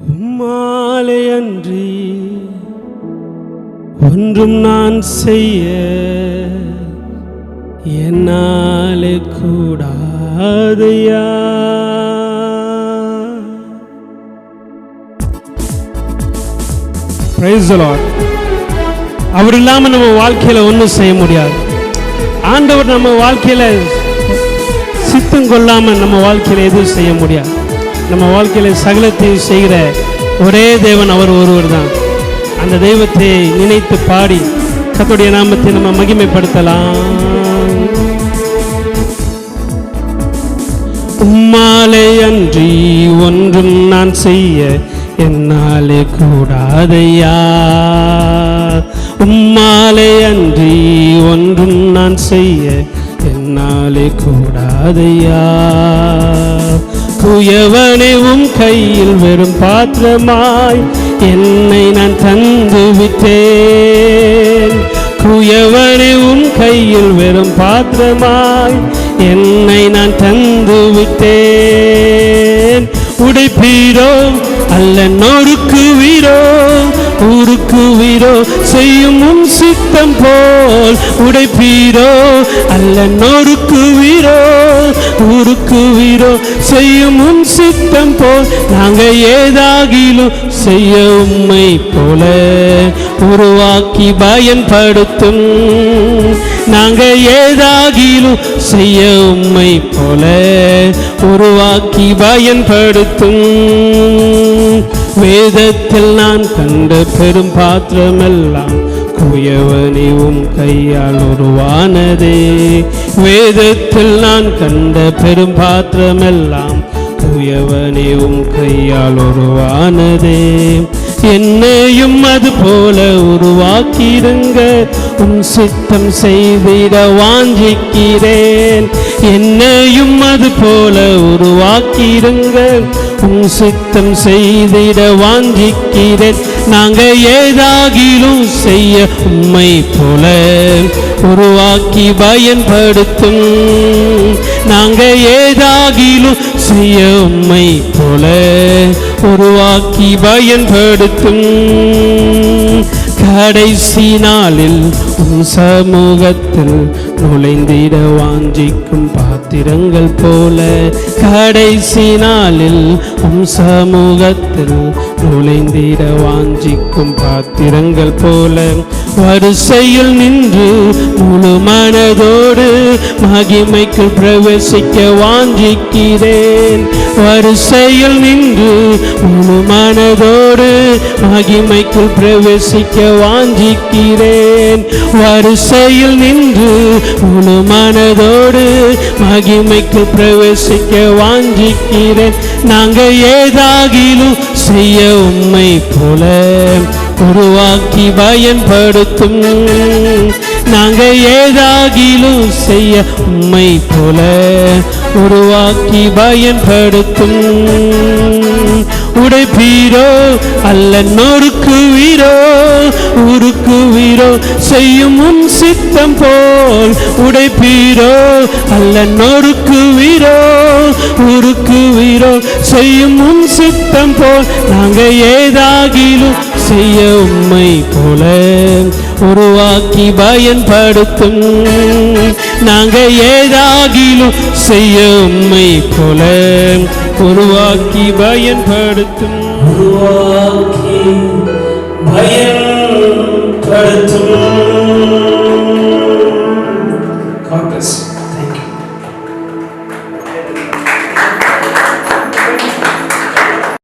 உம்மாலே அன்றி ஒன்றும் நான் செய்ய என்னாலே கூடாதையா. Praise the Lord. அவர் இல்லாம நம்ம வாழ்க்கையில ஒன்றும் செய்ய முடியாது. ஆண்டவர் நம்ம வாழ்க்கையில சித்தம் கொள்ளாம நம்ம வாழ்க்கையில எதுவும் செய்ய முடியாது. நம்ம வாழ்க்கையில சகலத்தையும் செய்கிற ஒரே தேவன் அவர் ஒருவர் தான். அந்த தெய்வத்தை நினைத்து பாடி கர்த்தருடைய நாமத்தை நம்ம மகிமைப்படுத்தலாம். உம்மாலே அன்றி ஒன்றும் நான் செய்ய என்னாலே கூடாதையா. உம்மாலே அன்றி ஒன்றும் நான் செய்ய என்னாலே கூடாதையா. குயவனே உம் கையில் வெறும் பாத்திரமாய் என்னை நான் தந்து விட்டேன். குயவனே உம் கையில் வெறும் பாத்திரமாய் என்னை நான் தந்து விட்டேன். உடைப்பீரோ அல்ல நொறுக்குவீரோ, உருக்குவீரோ செய்யும் உம் சித்தம் போல். உடைப்பீரோ அல்ல நொறுக்குவீரோ, உருக்குவீரோ செய்யும் உம் சித்தம் போல். நாங்கள் ஏதாகிலும் செய்ய உம்மை போல உருவாக்கி பயன்படுத்தும். நாங்கள் ஏதாகிலும் செய்ய உம்மை போல உருவாக்கி பயன்படுத்தும். வேதத்தில் நான் கண்ட பெரும் பாத்திரமெல்லாம் குயவனே உம் கையால் உருவானதே. வேதத்தில் நான் கண்ட பெரும் பாத்திரமெல்லாம் குயவனே உம் கையால் உருவானதே. என்னையும் அது போல உருவாக்கிடுங்க, உம் சித்தம் செய்திட வாஞ்சிக்கிறேன். என்னையும் அது போல உருவாக்கிடுங்க, உம் சித்தம் செய்திட வாஞ்சிக்கிறேன். நாங்கள் ஏதாகிலும் செய்ய உம்மை போல உருவாக்கி பயன்படுத்தும். நாங்கள் ஏதாகிலும் செய்ய உம்மை போல உருவாக்கி பயன்படுத்தும். கடைசி நாளில் உம் சமூகத்தில் நுழைந்திட வாஞ்சிக்கும் பாத்திரங்கள் போல. கடைசி நாளில் உம் சமூகத்தில் நுழைந்திட வாஞ்சிக்கும் பாத்திரங்கள் போல. வரிசையில் நின்று முழு மனதோடு மகிமைக்கு பிரவேசிக்க வாஞ்சிக்கிறேன். வரிசையில் நின்று முழு மனதோடு மகிமைக்கு பிரவேசிக்க வாஞ்சிக்கிறேன். வரிசையில் நின்று முழு மனதோடு மகிமைக்கு பிரவேசிக்க வாஞ்சிக்கிறேன். நாங்கள் ஏதாகிலும் செய்ய உம்மை போல உருவாக்கி பயன்படுத்தும். நாங்கள் ஏதாகிலும் செய்ய உம்மை போல உருவாக்கி பயன்படுத்தும். உடைப்பீரோ அல்ல நொறுக்குவீரோ, உருக்குவீரோ செய்யும் உம் சித்தம் போல். உடைப்பீரோ அல்ல நொறுக்குவீரோ, உருக்குவீரோ செய்யும் உம் சித்தம் போல். நாங்கள் ஏதாகிலும் செய்ய உம்மை போல உருவாக்கி பயன்படுத்தும். நாங்கள் ஏதாகிலும் செய்ய உம்மை போல உருவாக்கி பயன்படுத்தும். உருவாக்கி